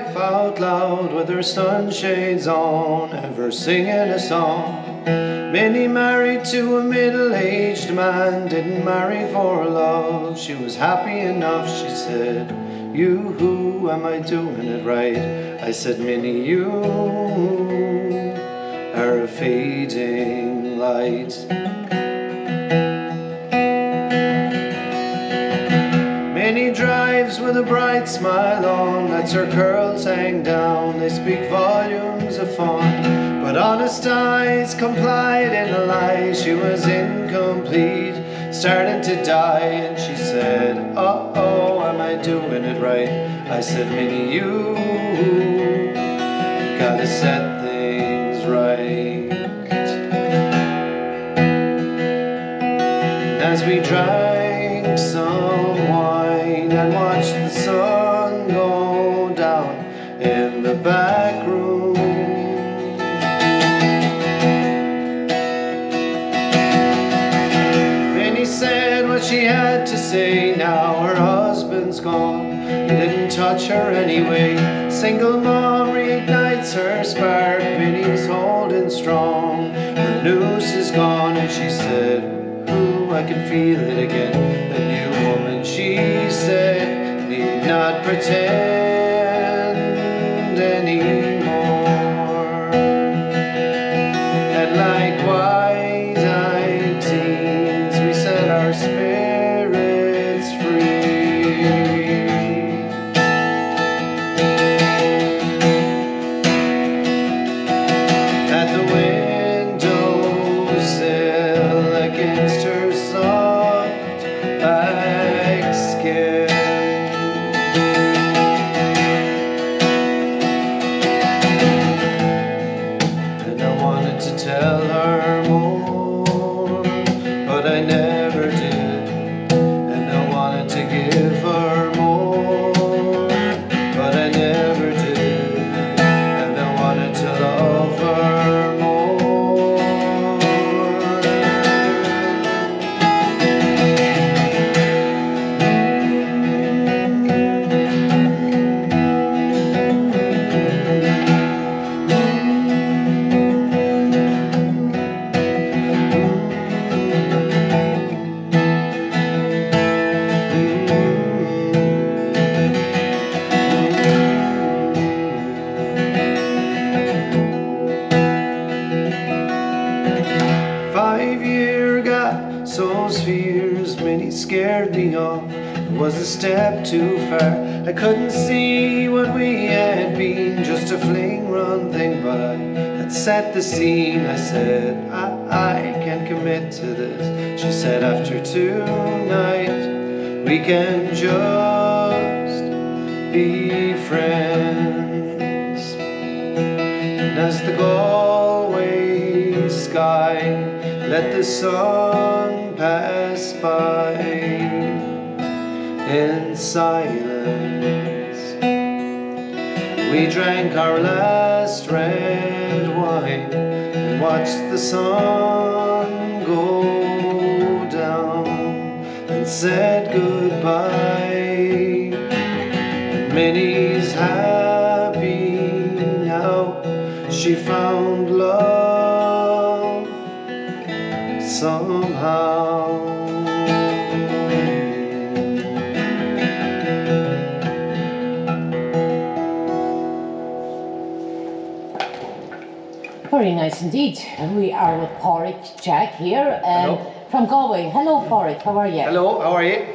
life out loud with her sunshades on, ever singing a song. Minnie married to a middle-aged man, didn't marry for love. She was happy enough, she said, "You, am I doing it right?" I said, "Minnie, you are a fading light." Minnie drives with a bright smile on, lets her curls hang down, they speak volumes of fun. But honest eyes complied in a lie, she was incomplete, starting to die. And she said, "Uh-oh, am I doing it right?" I said, "Minnie, you gotta set things right." As we drank some wine and watched the sun go down in the back room, Minnie said what she had to say. Now her husband's gone, he didn't touch her anyway. Single mom reignites her spark, Minnie's holding strong. Her noose is gone and she said, "Ooh, I can feel it again." The new woman, she said, need not pretend anymore. And like wide-eyed teens, we set our spirits free. At the windowsill against her soft back skin, and I wanted to tell her more, but I never did. And I wanted to give her more, but I never did. And I wanted to love her more. Five-year gap, so's fears, Minnie scared me off. It was a step too far. I couldn't see what we had been, just a fling-run thing, but I had set the scene. I said, I can't commit to this. She said, after tonight, we can just be friends. And as the Galway sky let the sun pass by in silence, we drank our last red wine and watched the sun go down and said goodbye. And Minnie's happy now, she found love somehow. Very nice indeed. And we are with Padriag Jack here from Galway. Hello, Padriag, how are you? Hello, how are you?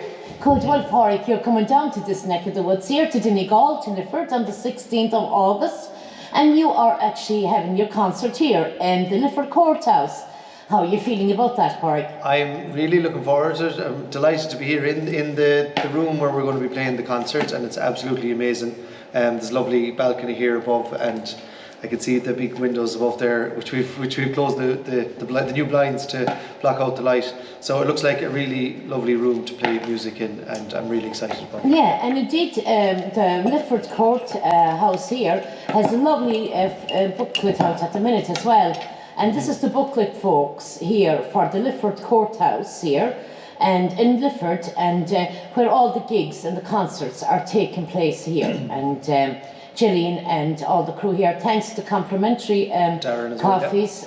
Good. Well, Padriag, you're coming down to this neck of the woods here to Donegal, to Lifford, on the 16th of August, and you are actually having your concert here in the Lifford Courthouse. How are you feeling about that, Padriag? I'm really looking forward to it. I'm delighted to be here in the room where we're going to be playing the concert, and it's absolutely amazing. There's a lovely balcony here above, and I can see the big windows above there, which we've closed the new blinds to block out the light. So it looks like a really lovely room to play music in, and I'm really excited about it. Yeah, and indeed, the Lifford Courthouse here has a lovely booklet out at the minute as well. And this is the booklet, folks, here for the Lifford Courthouse here, and in Lifford, and where all the gigs and the concerts are taking place here. And Gillian and all the crew here. Thanks to complimentary Darren as well, coffees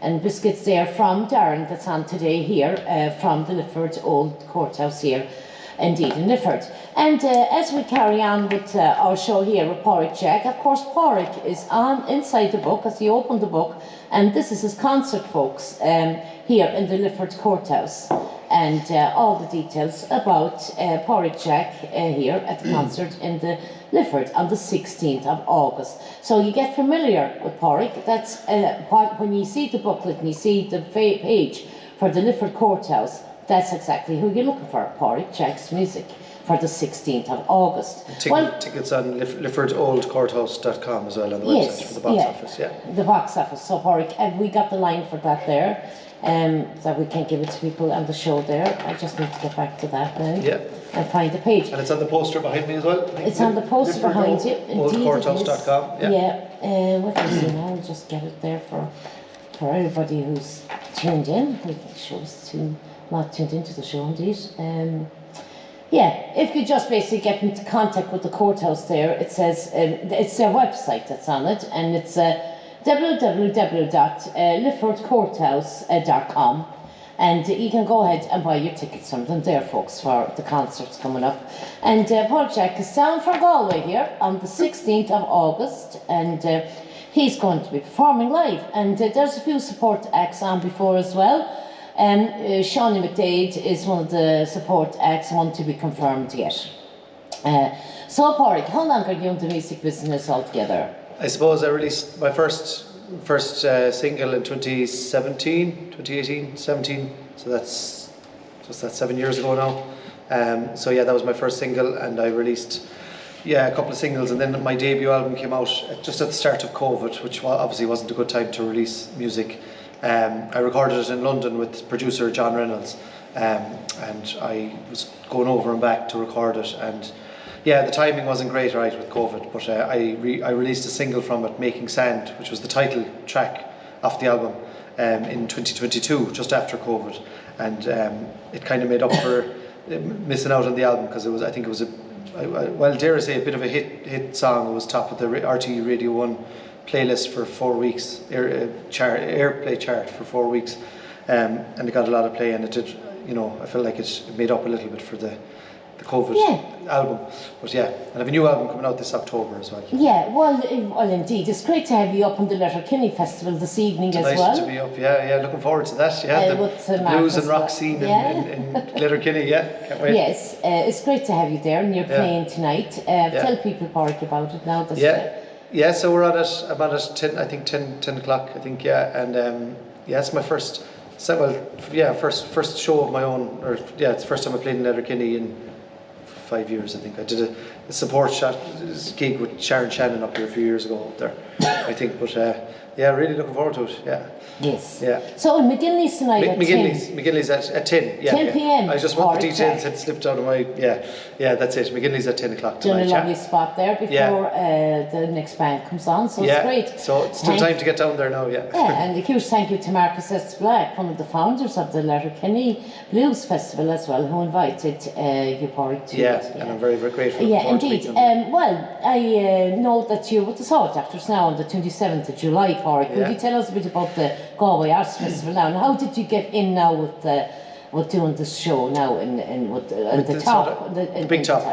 and biscuits there from Darren that's on today here from the Lifford Old Courthouse here, indeed in Lifford. And as we carry on with our show here with Padriag Jack, of course Padriag is on inside the book as he opened the book, and this is his concert, folks, here in the Lifford Courthouse. And all the details about Padriag Jack here at the concert in the Lifford on the 16th of August. So you get familiar with Padriag. That's when you see the booklet and you see the page for the Lifford Courthouse, that's exactly who you're looking for, Padriag Jack's music for the 16th of August. Tickets on LiffordOldCourthouse.com as well on the website for the box office. Yeah, the box office. So Padriag, and we got the line for that there. That we can give it to people on the show there. I just need to get back to that now. Yeah. And find the page. And it's on the poster behind me as well. It's on the poster behind you. LiffordOldCourthouse.com. Yeah. What do you see now? I'll just get it there for everybody who's tuned in. The show's not tuned into the show indeed. If you just basically get into contact with the courthouse there, it says it's their website that's on it, and it's www.liffordcourthouse.com, and you can go ahead and buy your tickets from them there, folks, for the concerts coming up. And Padriag Jack is down for Galway here on the 16th of August, and he's going to be performing live, and there's a few support acts on before as well. Shawnee McDade is one of the support acts, one to be confirmed yet. So Padriag, how long are you in the music business altogether? I suppose I released my first single in 2017, so that's 7 years ago now. So yeah, that was my first single, and I released a couple of singles, and then my debut album came out just at the start of COVID, which obviously wasn't a good time to release music. I recorded it in London with producer John Reynolds, and I was going over and back to record it, and the timing wasn't great, right, with COVID, but I released a single from it, Making Sand, which was the title track off the album, in 2022, just after COVID, and it kind of made up for missing out on the album, because I think it was dare I say, a bit of a hit song. It was top of the RTE Radio 1 playlist for 4 weeks, airplay chart for 4 weeks, and it got a lot of play, and it did, I feel like it made up a little bit for the COVID album. But and I have a new album coming out this October as well. Well indeed. It's great to have you up on the Letterkenny Festival this evening as well. Delighted to be up, looking forward to that. The blues and rock scene in Letterkenny, can't wait. Yes, it's great to have you there, and you're playing tonight. Tell people, Padriag, about it now. So we're on it, I'm on it 10 o'clock, I think, and it's my first show of my own, it's the first time I played in Letterkenny in 5 years, I think. I did a support gig with Sharon Shannon up here a few years ago up there, I think, but really looking forward to it, Yes. So in McGinley's tonight at 10? McGinley's at 10, 10 p.m. I just want the details had slipped out of my, that's it. McGinley's at 10 o'clock tonight. Doing a lovely spot there before the next band comes on, so it's great. So it's still time to get down there now, and a huge thank you to Marcus S. Black, one of the founders of the Letterkenny Blues Festival as well, who invited you, Padriag, to it. And I'm very, very grateful. Indeed. I know that you're with the Soul Doctors now on the 27th of July, Padriag. Could you tell us a bit about the Galway Arts Festival now, and how did you get in now with doing this show now in the big top?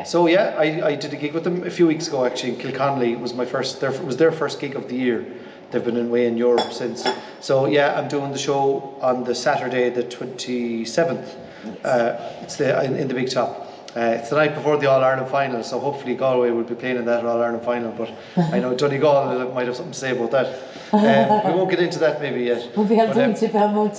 So I did a gig with them a few weeks ago actually in Kilconnelly. Was their first gig of the year. They've been away in Europe since. So I'm doing the show on the Saturday the 27th. It's in the big top. It's the night before the All-Ireland final, so hopefully Galway will be playing in that All-Ireland final, but I know Donegal might have something to say about that. We won't get into that maybe yet. We'll be able to Belmont,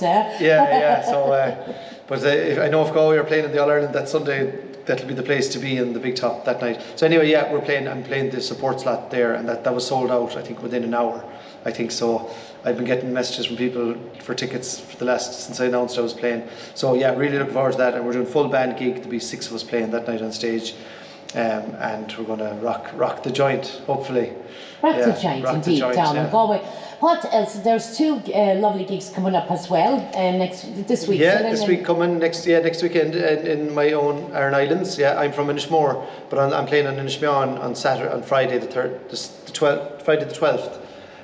but I know if Galway are playing in the All-Ireland that Sunday, that'll be the place to be in the big top that night. So anyway, I'm playing the support slot there, and that was sold out, I think, within an hour. I think so. I've been getting messages from people for tickets for since I announced I was playing. So really looking forward to that, and we're doing full band gig. There'll be 6 of us playing that night on stage. and we're going to rock the joint, hopefully. Rock the joint, indeed, down in Galway. What else? There's two lovely gigs coming up as well this week. Yeah, this week coming next weekend in my own Aran Islands. Yeah, I'm from Inishmore, but I'm playing on Inishmeon on Friday the 12th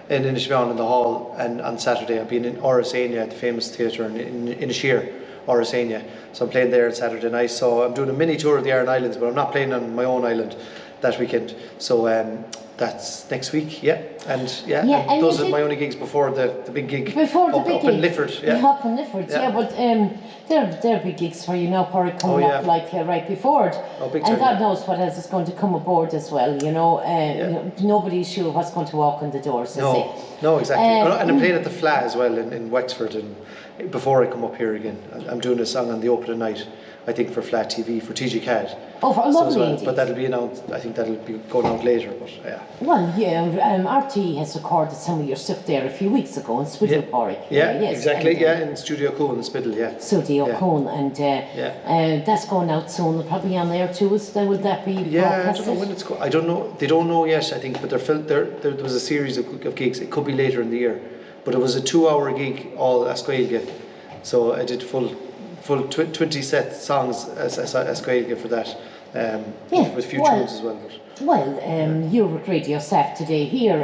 in Inishmeon in the hall, and on Saturday I'm being in Orasania at the famous theatre in Inisheer, Orasania. So I'm playing there on Saturday night. So I'm doing a mini tour of the Aran Islands, but I'm not playing on my own island that weekend. So that's next week, and those are my only gigs before the big gig. Before the big up gig. In Lifford, Up in Lifford, but they're big gigs for you now, Pádraig, coming up right before it. Big and time, God knows what else is going to come aboard as well. Nobody's sure what's going to walk in the doors. No, exactly. And I'm playing at the Fla as well in Wexford, and before I come up here again, I'm doing a song on the opening night, I think, for Flat TV for TG Cad. Oh, lovely. But that'll be announced. I think that'll be going out later. But Well, RT has recorded some of your stuff there a few weeks ago in Spiddle, Pádraig. Exactly. in Studio Cool in Spiddle. Studio Cool, and that's going out soon. Probably on air too. Will that be? I don't know when it's going. I don't know. They don't know yet. I think, but there was a series of gigs. It could be later in the year, but it was a 2-hour gig, all Asquailge. So I did full 20 set songs as Gaeilge for that, with a few tunes as well. You're with Radio SAAF today here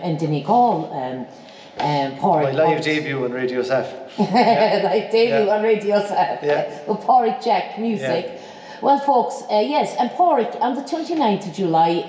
in Donegal. My live debut on Radio SAAF. Live debut on Radio SAAF. With Padriag Jack music. Well, folks, and Pádraig, on the 29th of July,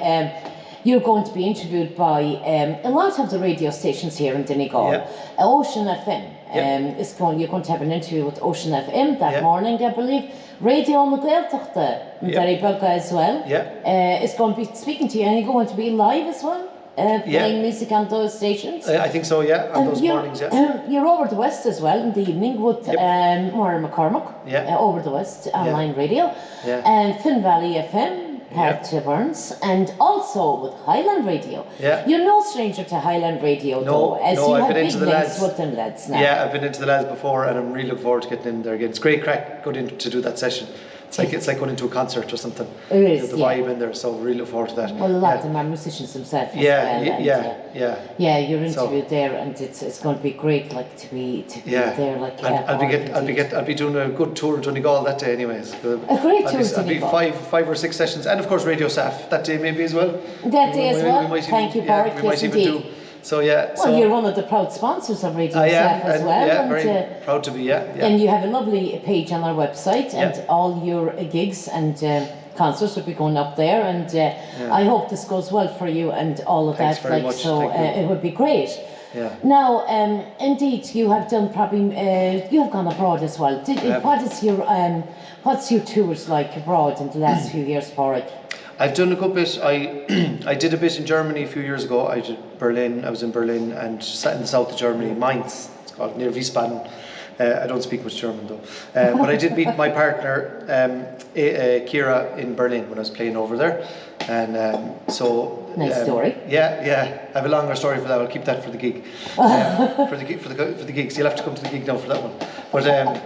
you're going to be interviewed by a lot of the radio stations here in Donegal. Ocean FM. You're going to have an interview with Ocean FM that morning, I believe. Radio na Gaeltachta, very big as well. It's going to be speaking to you, and you're going to be live as well, playing music on those stations. I think so, on those mornings, You're over the West as well in the evening with Maire McCormack, over the West online radio, and Finn Valley FM. Burns, and also with Highland Radio. You're no stranger to Highland Radio, though, as you have big links with them lads now. I've been into the lads before, and I'm really looking forward to getting in there again. It's great crack going in to do that session. It's like going into a concert or something. It is, the vibe in there, so really look forward to that. Well, a lot of them are musicians themselves as well. You're interviewed there, and it's going to be great, to be there, I'll be doing a good tour in Donegal that day, anyways. A great tour in Donegal. I'll be 5 or 6 sessions, and of course Radio SAAF that day maybe as well. That day as well. Thank you, Pádraig. Yes, indeed. So you're one of the proud sponsors of Radio SAAF as well. Very proud to be. And you have a lovely page on our website, and all your gigs and concerts will be going up there. And I hope this goes well for you and all of Thanks that. Very much. It would be great. Now, indeed, you have done you have gone abroad as well. What's your tours like abroad in the last few years, Pádraig? I've done a good bit. I did a bit in Germany a few years ago. I did Berlin. I was in Berlin and sat in the south of Germany, Mainz. It's called near Wiesbaden. I don't speak much German though. But I did meet my partner, Kira, in Berlin when I was playing over there. And nice story. I have a longer story for that. I'll keep that for the gig. For the gigs. You'll have to come to the gig now for that one. But I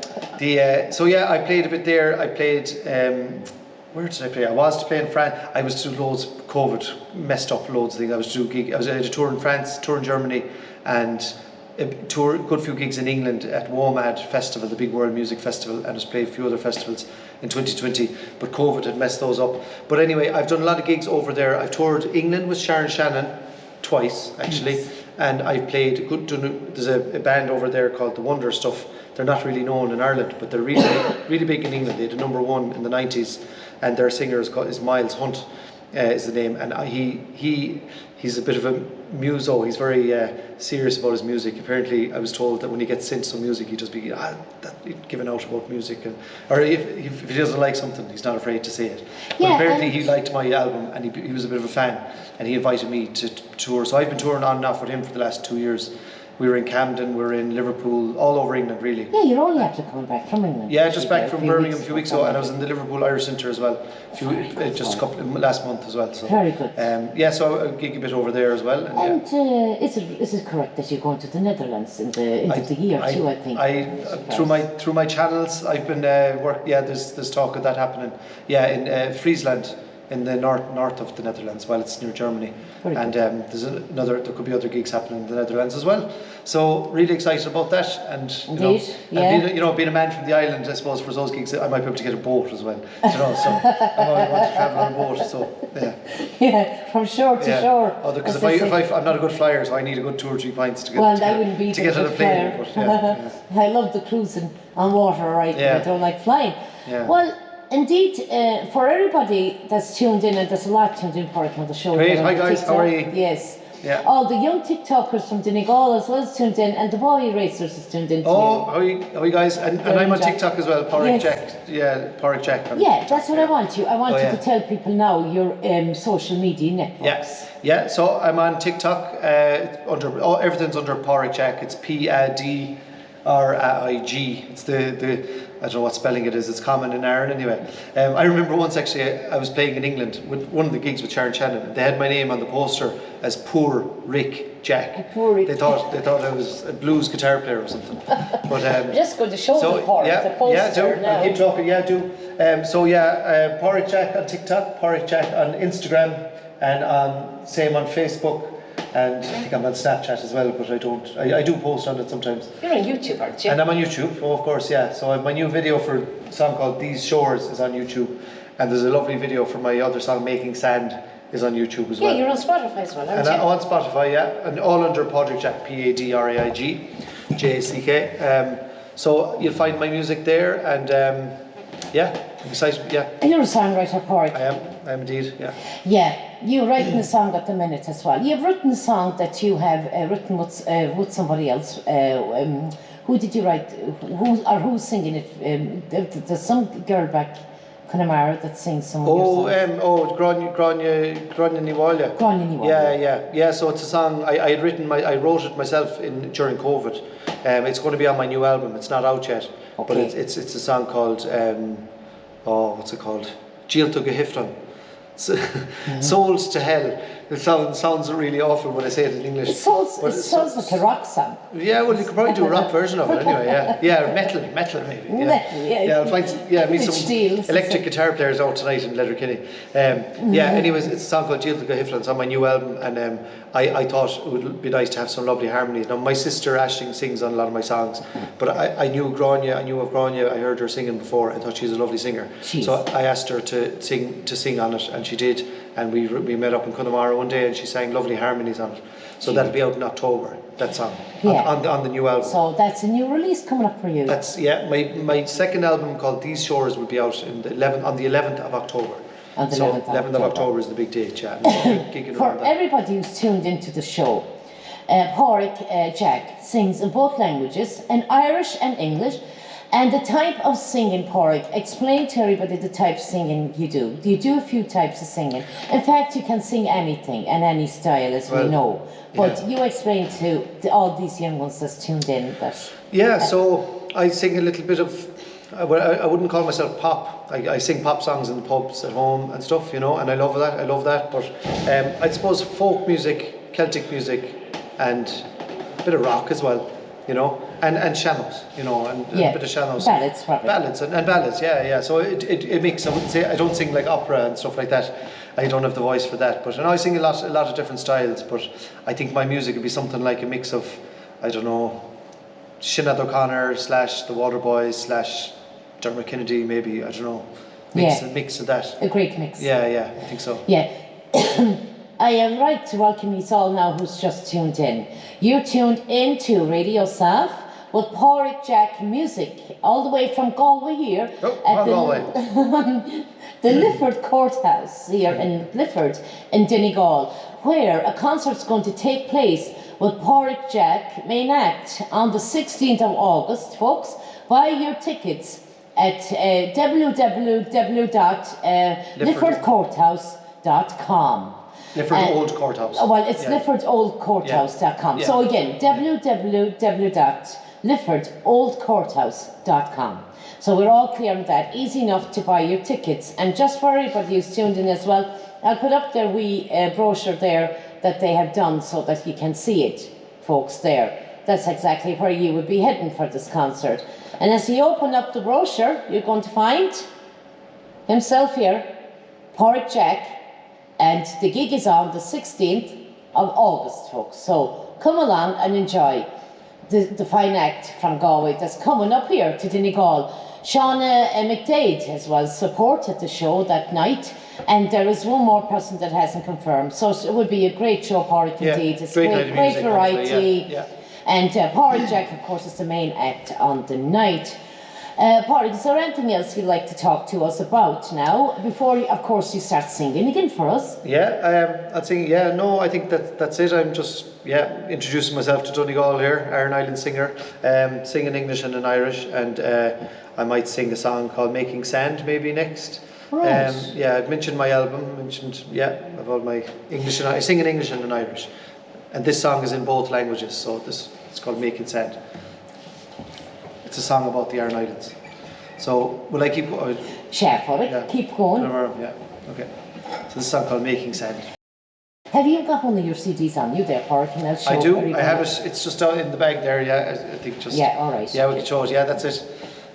played a bit there. I played. Where did I play? I was to play in France. I was to do loads. COVID messed up loads of things. I was to do gig. I had a tour in France, tour in Germany, and a good few gigs in England at WOMAD Festival, the big world music festival, and I was playing a few other festivals in 2020. But COVID had messed those up. But anyway, I've done a lot of gigs over there. I've toured England with Sharon Shannon twice actually, and I've played. There's a band over there called The Wonder Stuff. They're not really known in Ireland, but they're really big in England. They had a #1 in the 90s. And their singer is Miles Hunt, is the name, and he's a bit of a muso. He's very serious about his music. Apparently, I was told that when he gets into some music, he just be giving out about music, or if he doesn't like something, he's not afraid to say it. But apparently, he liked my album, and he was a bit of a fan, and he invited me to tour. So I've been touring on and off with him for the last 2 years. We were in Camden, we were in Liverpool, all over England really. Yeah, you're only after coming back from England. Yeah, just back from Birmingham a few weeks ago, and I was in the Liverpool Irish Centre as well, last month as well. So, very good. So I gig a bit over there as well. And is it correct that you're going to the Netherlands in the end of the year too? I think. Through my channels, I've been there's talk of that happening. Yeah, in Friesland. in the north of the Netherlands. Well, it's near Germany, Very and good. there could be other gigs happening in the Netherlands as well. So really excited about that, and Indeed, yeah. and being a man from the island, I suppose for those gigs, I might be able to get a boat as well. So I always want to travel on a boat. So yeah. Yeah, from shore to shore. Oh, because if I'm not a good flyer, so I need a good 2 or 3 pints to get. Well, that wouldn't be to get on a plane. But, yeah. I love the cruising on water, right? Yeah. But I don't like flying. Yeah. Well, indeed, for everybody that's tuned in, and there's a lot tuned in for on the show. Great. Hi guys, TikTok. how are you? Yes. Yeah. All the young TikTokers from Donegal as well as tuned in, and the boy racers is tuned in too. Oh, how are you guys? And I'm on Jack. TikTok as well, Padriag Yes. Jack. Yeah, Padriag Jack. Yeah, that's what I want you. I want Oh, you yeah. to tell people now your social media networks. Yes. Yeah, so I'm on TikTok, everything's under Padriag Jack. It's Padrig. It's the I don't know what spelling it is. It's common in Ireland anyway. I remember once actually I was playing in England with one of the gigs with Sharon Shannon. They had my name on the poster as Poor Rick Jack. Poor Rick. They thought I was a blues guitar player or something. But Just go to show the part, the poster now. I'll keep talking. Yeah, do. Padriag Jack on TikTok, Padriag Jack on Instagram, and same on Facebook. And I think I'm on Snapchat as well, but I do post on it sometimes. You're on YouTube, aren't you? And I'm on YouTube, of course, yeah. So I have my new video for a song called These Shores is on YouTube. And there's a lovely video for my other song, Making Sand, is on YouTube as well. Yeah, you're on Spotify as well, aren't And you? I'm on Spotify, yeah. And all under Padriag Jack, Padriag Jack. So you'll find my music there, and I'm excited, yeah. You're a songwriter, Porrick. I am indeed, yeah. Yeah, you're writing a song at the minute as well. You've written a song that you have written with somebody else. Who did you write? Who's singing it? There's some girl back Connemara that sings some of your songs. Grania Niwalia. Grania Niwalia. Yeah. So it's a song I wrote it myself during COVID. It's going to be on my new album. It's not out yet, but it's a song called what's it called? Gialto Gehifton. Souls to Hell. It sounds really awful when I say it in English. It sounds like a rock song. Yeah, well, you could probably do a rock version of it anyway. Yeah, metal maybe. Yeah. I'll meet some electric guitar players out tonight in Letterkenny. Anyways, it's a song called Gialto Gehifton. It's on my new album, and I thought it would be nice to have some lovely harmonies. Now, my sister Aisling sings on a lot of my songs, but I knew of Grania. I heard her singing before. I thought she's a lovely singer. So I asked her to sing on it, and she did. And we met up in Connemara one day, and she sang lovely harmonies on it. So that'll be out in October, that song, on the new album. So that's a new release coming up for you. That's my second album called These Shores will be out on the 11th of October. On the 11th of October is the big date, yeah. For everybody who's tuned into the show, Padriag Jack sings in both languages, in Irish and English. And the type of singing, Padriag, explain to everybody the type of singing you do. You do a few types of singing. In fact, you can sing anything and any style, as we know. But you explain to all these young ones that's tuned in that... Yeah, so I sing a little bit of... I wouldn't call myself pop. I sing pop songs in the pubs at home and stuff, and I love that. But I suppose folk music, Celtic music, and a bit of rock as well. And shannos, and a bit of shannos. Ballads, probably. Ballads and ballads, yeah. So it makes. I wouldn't say I don't sing like opera and stuff like that. I don't have the voice for that. But I sing a lot of different styles. But I think my music would be something like a mix of, I don't know, Sinead O'Connor / the Waterboys / Dermot Kennedy, maybe. I don't know. A mix of that. A great mix. Yeah, I think so. Yeah. I am right to welcome you all now who's just tuned in. You're tuned into Radio SAAF with Padriag Jack music, all the way from Galway here. Galway. The Lifford Courthouse here in Lifford in Donegal, where a concert's going to take place with Padriag Jack main act on the 16th of August, folks. Buy your tickets at www.liffordcourthouse.com. Lifford Old Courthouse. Well, it's LiffordOldCourthouse.com. Yeah. So again, www.liffordOldCourthouse.com. So we're all clear on that. Easy enough to buy your tickets. And just for everybody who's tuned in as well, I'll put up their wee brochure there that they have done so that you can see it, folks, there. That's exactly where you would be heading for this concert. And as you open up the brochure, you're going to find himself here, Padriag Jack, and the gig is on the 16th of August, folks. So come along and enjoy the fine act from Galway that's coming up here to Donegal. Shauna McDade as well supported the show that night, and there is one more person that hasn't confirmed. So it would be a great show, Padriag, indeed. It's great variety. Yeah. And Padriag Jack, of course, is the main act on the night. Padriag, is there anything else you'd like to talk to us about now, before, of course, you start singing again for us? Yeah, I'd sing. Yeah, no, I think that's it. I'm just introducing myself to Donegal here, Iron Island singer, sing in English and in Irish, and I might sing a song called "Making Sand" maybe next. Right. I've mentioned my album. I've all my English and I sing in English and in Irish, and this song is in both languages. So it's called "Making Sand." It's a song about the Iron Islands. So will I keep going? Sure, Padriag, keep going. Yeah, okay. So this is a song called "Making Sand." Have you got one of your CDs on you there, Padriag? And I'll show I do. everybody. I have it. It's just out in the bag there. Yeah, I think just. Yeah, all right. Yeah, we can show it. Yeah, that's it.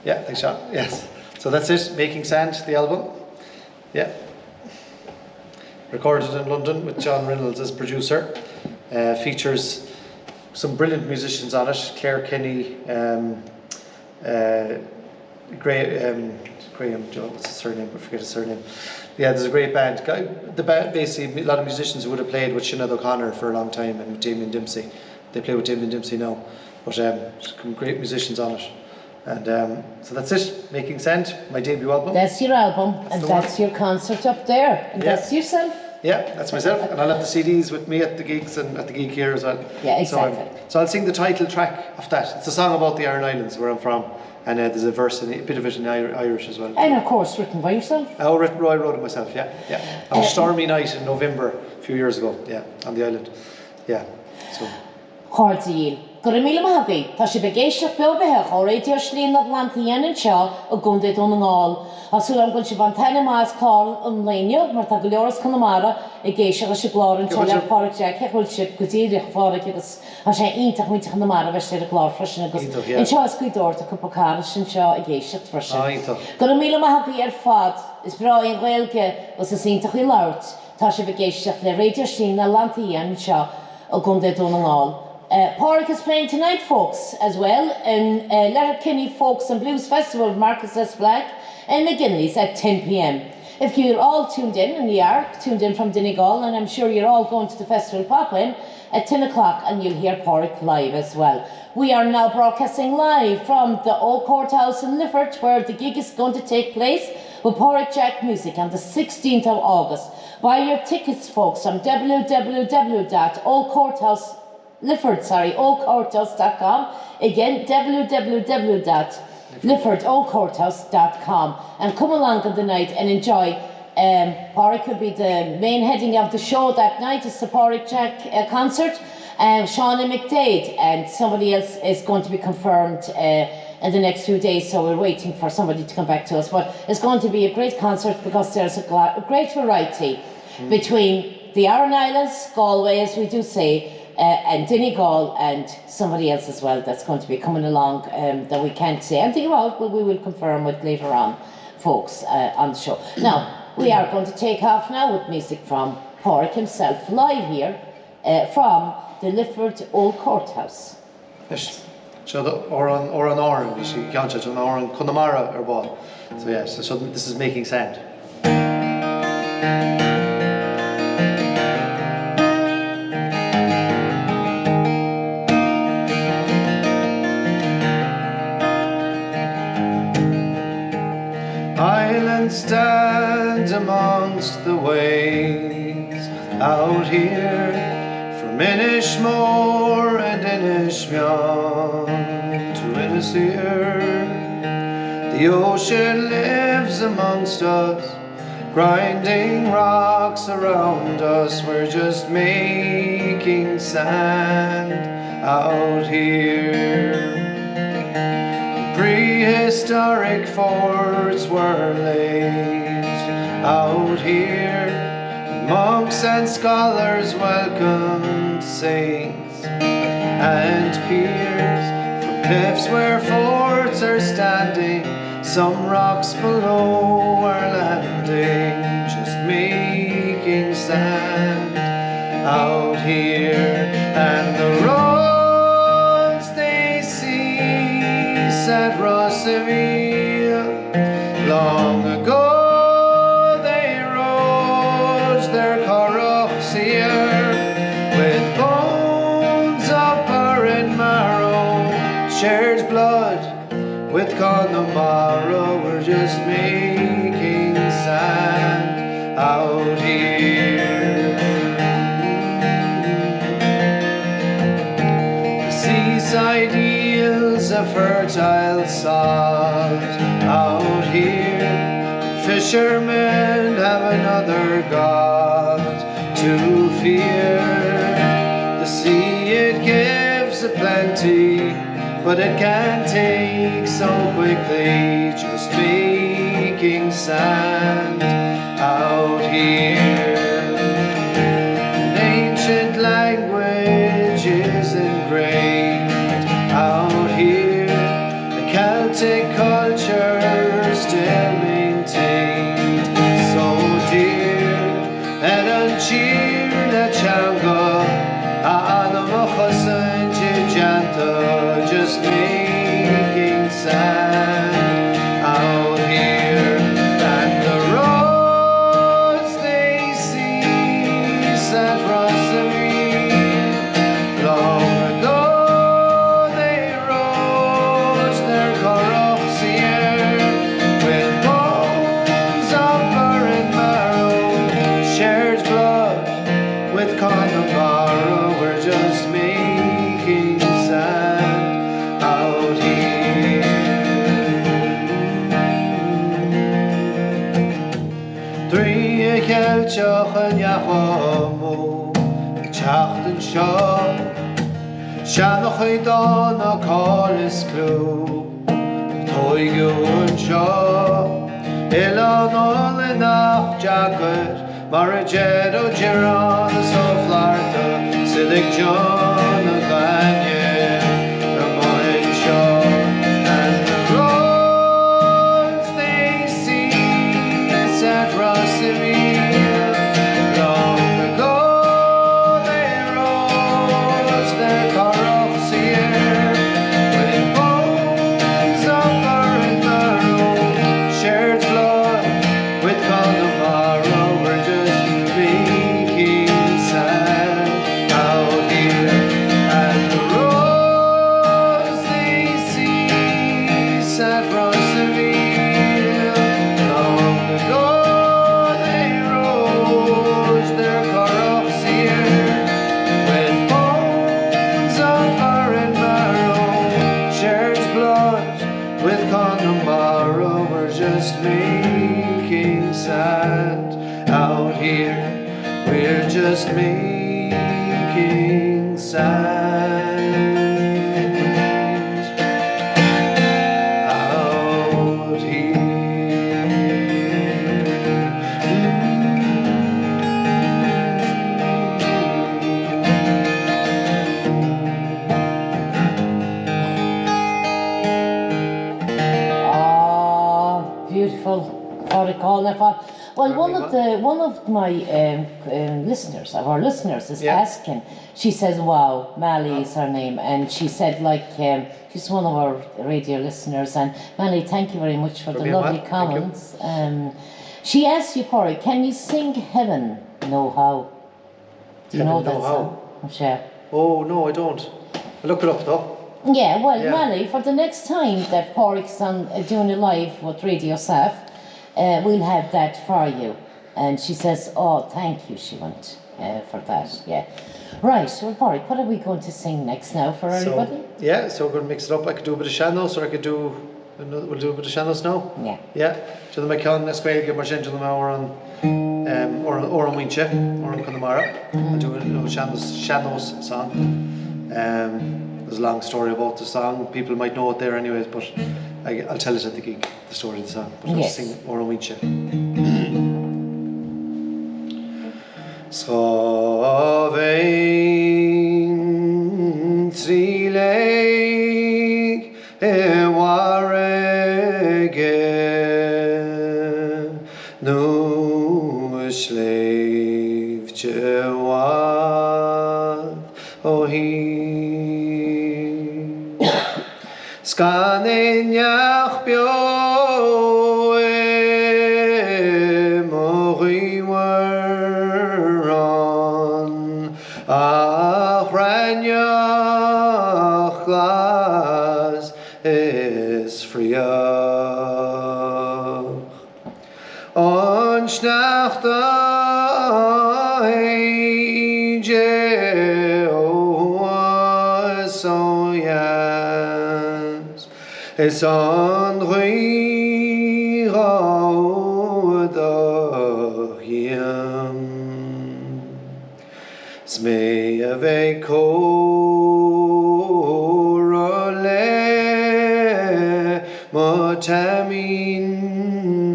Yeah, thanks, Sean. Yes. So that's it. "Making Sand," the album. Yeah. Recorded in London with John Reynolds as producer. Features some brilliant musicians on it. Claire Kenny, Graham, what's his surname? I forget his surname. Yeah, there's a great band. The band, basically, a lot of musicians who would have played with Sinead O'Connor for a long time and with Damien Dempsey. They play with Damien Dempsey now, but some great musicians on it. And so that's it. "Making Sand," my debut album. That's your album, and that's your concert up there, and that's yourself. Yeah, that's myself, and I'll have the CDs with me at the gigs and at the gig here as well. Yeah, exactly. So I'll sing the title track of that. It's a song about the Iron Islands, where I'm from, and there's a verse in it, a bit of it in Irish as well. And of course, written by yourself. I wrote it myself. Yeah. On a stormy night in November a few years ago. Yeah, on the island. Yeah. So. Chordaíl. Gur míle maithagaí, tá sé begéisteach beobathe ó réidir slíon na Atlantaíanaan seo a gundé don an gáil. Asúlam gon si ban taine más call an léine, mar tá go leoras Connemara I géisteach a si glár an teile Padriag Jack, hechol si gudíirich Padriag agus a sé ítach mítach Connemara bheith sé a glár freisin agus. In seo is cuidort a cuppacara sin seo a géisteach freisin. Gur míle maithagaí fad, is bra in Gaelge was a síntaach I lauert, tá sé begéisteach le réidir slíon na Atlantaíanaan seo a gundé don an gáil. Padriag is playing tonight, folks, as well, in Letterkenny Folks and Blues Festival, Marcus S. Black, and McGinley's at 10 p.m. If you're all tuned in, and you are tuned in from Donegal, and I'm sure you're all going to the festival pop-in at 10 o'clock, and you'll hear Padriag live as well. We are now broadcasting live from the Old Courthouse in Lifford, where the gig is going to take place with Padriag Jack music on the 16th of August. Buy your tickets, folks, from oldcourthouse.com. Again, www.LiffordOldCourthouse.com. And come along on the night and enjoy. Padriag could be the main heading of the show that night. It's the Padriag Jack concert. Shauna McDade and somebody else is going to be confirmed in the next few days, so we're waiting for somebody to come back to us. But it's going to be a great concert because there's a great variety between the Iron Islands, Galway, as we do say, and Donegal, and somebody else as well that's going to be coming along that we can't say anything about, but we will confirm with later on, folks, on the show. Now, we are going to take off now with music from Padriag himself, live here from the Lifford Old Courthouse. Yes. So an Oran, you see, can't an Oran Connemara or ball. So yeah, so this is "Making Sand." Islands stand amongst the waves out here from Inishmore and Inishmion to Innisir. The ocean lives amongst us, grinding rocks around us. We're just making sand out here. Prehistoric forts were laid out here. Monks and scholars welcomed saints and peers from cliffs where forts are standing. Some rocks below are landing, just making sand out here. And the roads they cease at Rossaville. Long ago they rose their carrots here, with bones of burr and marrow, shared blood with Connemara. We're just making sand out here. The seaside eels a fertile sod out here. Fishermen have another god to fear. The sea it gives a plenty, but it can't take so quickly. Just making sand out here. An ancient language is engraved out here. The Celtic culture still maintained, so dear. And cheer na changa Anamochasan Janta, just making sand out here. And the roads they cease at Rossaville. Long ago they rose their carrots here, with bones of burr and marrow, shared blood with Connemara. We're just making sand out here. Three a kelchach and yachamu, chacht and shaw, shanach a don a call is clue, toigu and shaw, elan all enough jacket, Marajedo Geron, so flarta, Silik John of Vanya, the morning show. And the roads they cease at Rossaville. Long ago they rose their carrots here, with bones of burr and marrow, shared blood with Connemara. We're just making sand out here. And the roads they cease at Rossaville. Long ago they rose their carrots here, with bones of burr and marrow, shared blood with Connemara. We're just making sand out here. We're just making sand out here. Oh, beautiful. Well, one of my listeners, of our listeners, is asking. She says, "Wow, Mally is her name," and she said, she's one of our radio listeners. And Mally, thank you very much for the lovely comments. She asked you, Corey, can you sing "Heaven Know How"? Do you know that song? Sure. Oh no, I don't. I'll look it up though. Yeah, well, Mally, for the next time that Porrick's doing a live with Radio SAAF, we'll have that for you. And she says, oh, thank you, she went for that, yeah. Right, well, Porrick, what are we going to sing next now for everybody? So we're going to mix it up. I could do a bit of Shannos, or I could do, we'll do a bit of Shannos now? Yeah. Yeah. So the Macon, Nesquale, give Marcin to the Mauer on Winche, or on Connemara. I'll do a Shannos song. There's a long story about the song. People might know it there anyways, but I'll tell it at the gig, the story of the song. But I'll sing Oran Winche. So vein trileg warege nu Scaneniach bio moriwaran ach raniach glas is friach on schnachta es an raudachiam smei ave korale motamin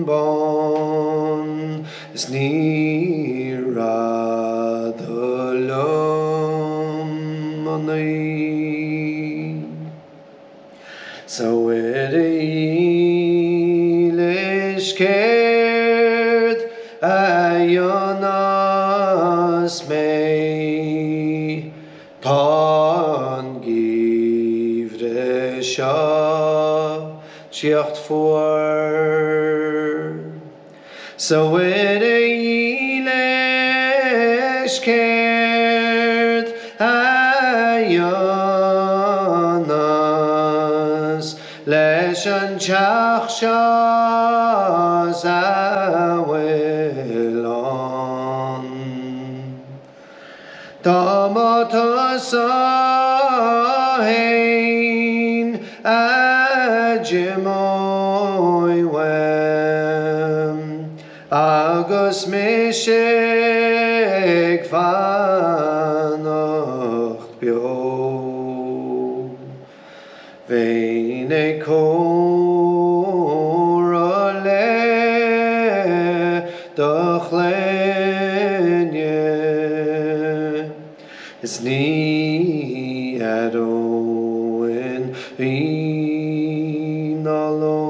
bon es niradolom anai. So it is scared ayonas me tan givre sha shiacht for. So it is scared Leshan chachshas awelon Tamatasahin ajimoy wem Agus mishek vanocht bio Veine korale dochlenye es ni adoin vinalo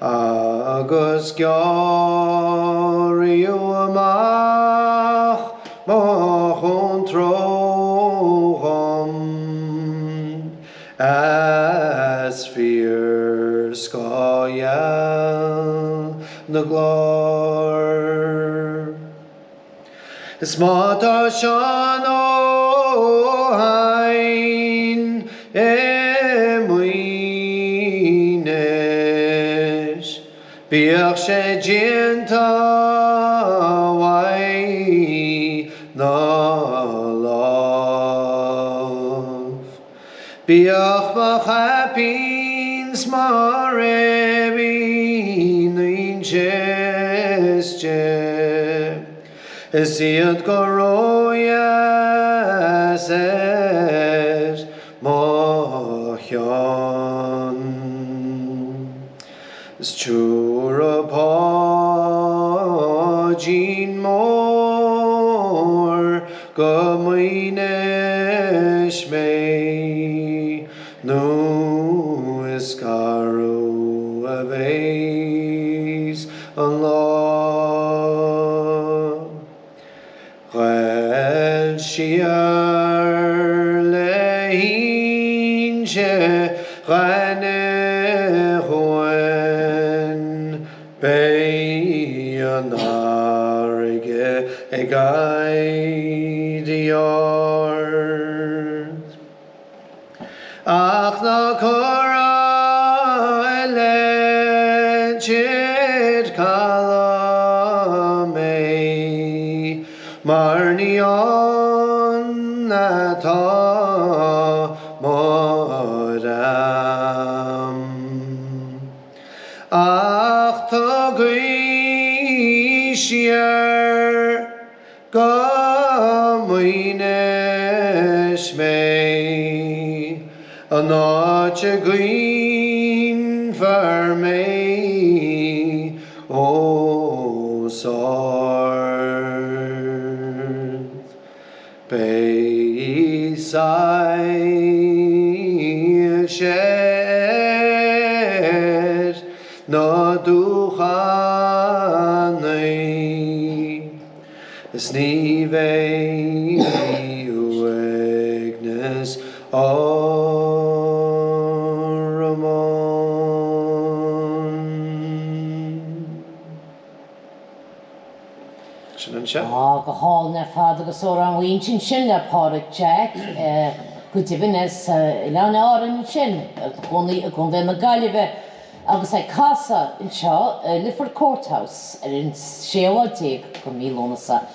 agus gariu amach mochon trocham as fear skoyal the glor smata shano hain emuinesh biach shejinta wai na Biach machapins marebin in gesture Esiat goroyas es mochyan Schura pajin mor Gominesh me Nu iskaru aves Allah Ghel shiar lehin she ghanehuen beyanarige egaidiyar Ach na kora elechet kalame marnion nata modam Ach ta grishier gamuinesh me Anoche green for me, oh, sword. Beisai shed, no duchani, Snive Agnes Oramon. Go hall na fad agus ó an bhain sin le Padriag Jack go dibin is lean áran sin chunaí a chun na gaiileh agus casa in seo Lifford Courthouse in séhhailtéag go mílónasa.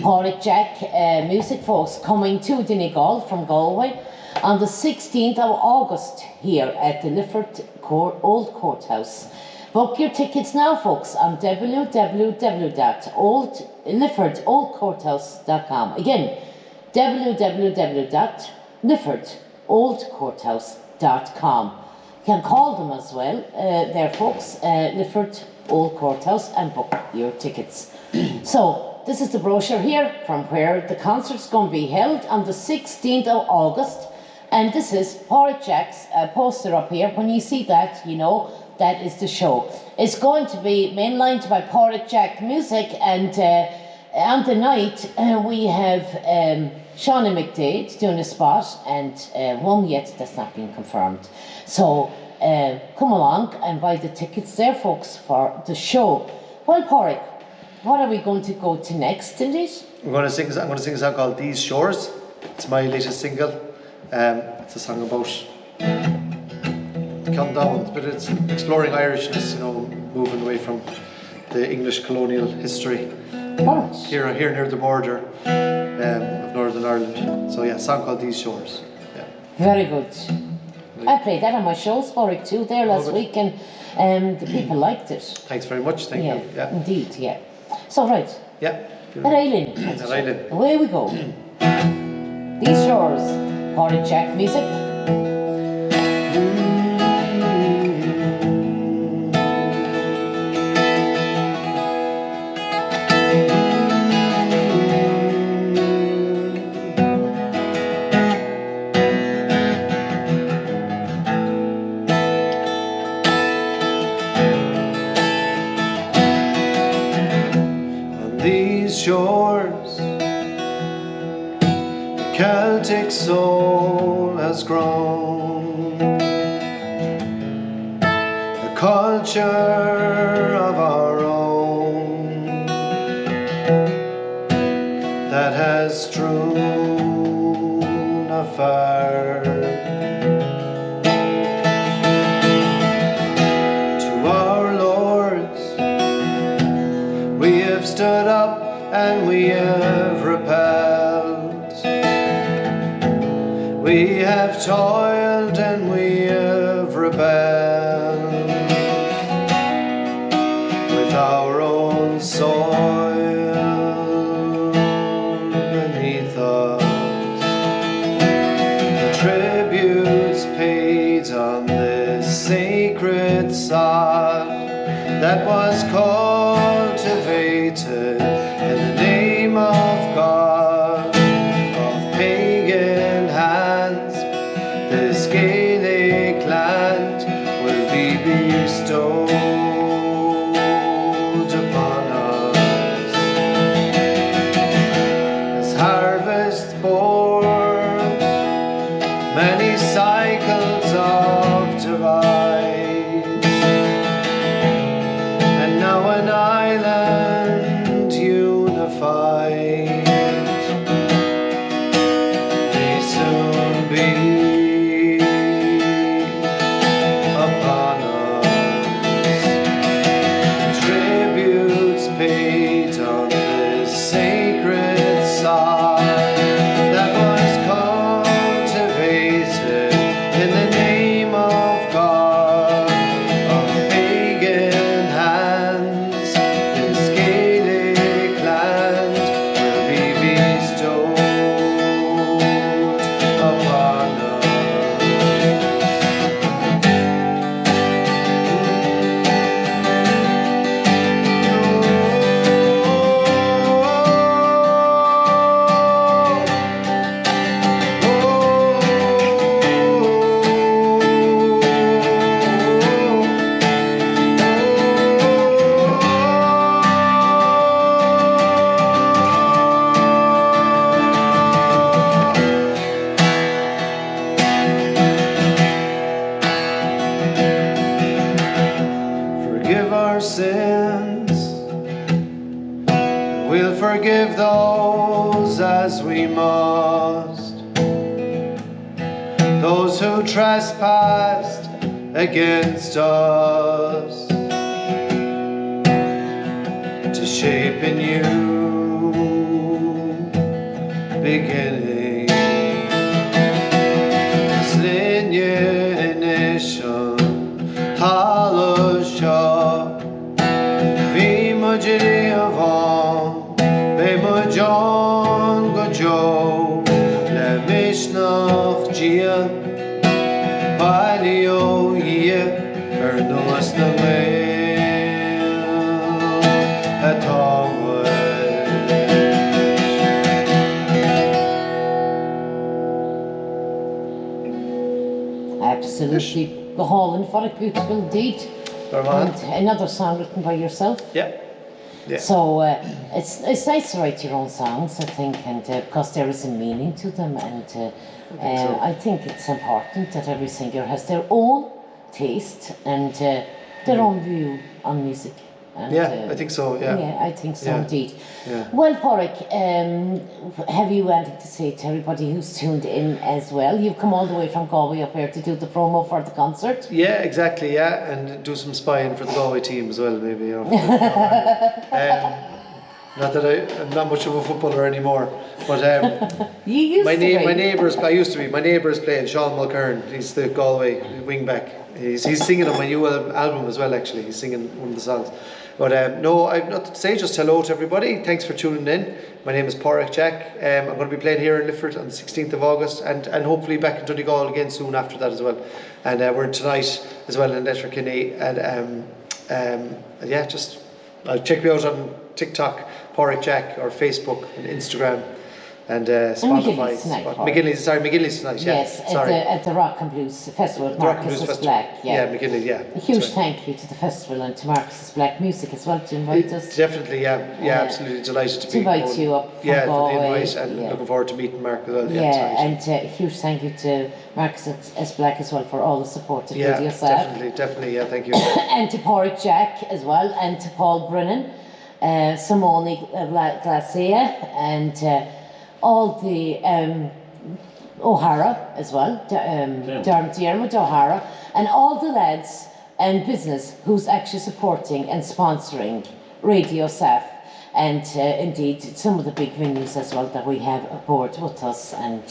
Padriag Jack music folks coming to Donegal from Galway on the 16th of August here at the Lifford Old Courthouse. Book your tickets now, folks, on www.liffordoldcourthouse.com. Again, www.liffordoldcourthouse.com. You can call them as well, there, folks, Lifford Old Courthouse, and book your tickets. So, this is the brochure here from where the concert's going to be held on the 16th of August. And this is Padriag Jack's poster up here. When you see that, you know that is the show. It's going to be mainlined by Padriag Jack music, and on the night we have Shawnee McDade doing a spot, and one yet that's not been confirmed. So come along and buy the tickets there, folks, for the show. Well, Padriag, what are we going to go to next, indeed? I'm going to sing a song called These Shores. It's my latest single. It's a song about countdown, but it's exploring Irishness, you know, moving away from the English colonial history here near the border of Northern Ireland. So yeah, a song called These Shores. Yeah. Very good. I played that on my shows, Padriag, too, there last week, and the people liked it. Thanks very much. Thank you. Yeah. Indeed, yeah. So, right. Yeah. Eileen. Away we go. These Shores, Padriag Jack music. These shores, the Celtic soul has grown, a culture of our own that has strewn afar. To our lords we have stood up and we have repelled. We have toiled and we have rebelled with our own soil beneath us. The tributes paid on this sacred sod that was cultivated in the name of God, of pagan hands. This Gaelic land will be bestowed upon us as harvest bore many cycles of divide, and now an island unified may soon be upon us. Tributes paid on this sacred sod that was cultivated in the name of God, of pagan hands. This Gaelic land will be forgive those as we must, those who trespassed against us, to shape a new beginning. Slinye nation halusha vimajiri avon bemujon gojo le mishnach jia palio ye ernos na me Absolutely. The Hall and for a beautiful deed. And another song written by yourself. Yeah. Yeah. So it's nice to write your own songs, I think, and because there is a meaning to them, and I think it's important that every singer has their own taste and their own view on music. And, I think so, yeah. Yeah, I think so indeed. Yeah. Well, Pádraig, have you anything to say to everybody who's tuned in as well? You've come all the way from Galway up here to do the promo for the concert. Yeah, exactly, yeah, and do some spying for the Galway team as well, maybe. You know. Not that I'm not much of a footballer anymore, but you used my to be. neighbours, I used to be. My neighbours playing Sean Mulcairn. He's the Galway wing back. He's singing on my new album as well. Actually, he's singing one of the songs. But no, I've nothing to say. Just hello to everybody. Thanks for tuning in. My name is Padriag Jack. I'm going to be playing here in Lifford on the 16th of August, and hopefully back in Donegal again soon after that as well. And we're tonight as well in Letterkenny. And yeah, just check me out on TikTok, Padriag Jack, or Facebook and Instagram. And Spotify. McGinley's tonight. Yeah. Yes, sorry. At the Rock and Blues Festival at Marcus's Black. Yeah, McGinley. Yeah. A huge thank you to the festival and to Marcus's Black Music as well to invite us. Definitely, yeah, absolutely delighted to invite you up. From Galway. For the invite, and looking forward to meeting Mark as well. And a huge thank you to Marcus S. Black as well for all the support of Radio SAAF. Definitely, yeah, thank you. And to Padriag Jack as well, and to Paul Brennan, Simone Glacia, and all the O'Hara as well, Dermot O'Hara, and all the lads and business who's actually supporting and sponsoring Radio SAAF, and indeed some of the big venues as well that we have aboard with us, and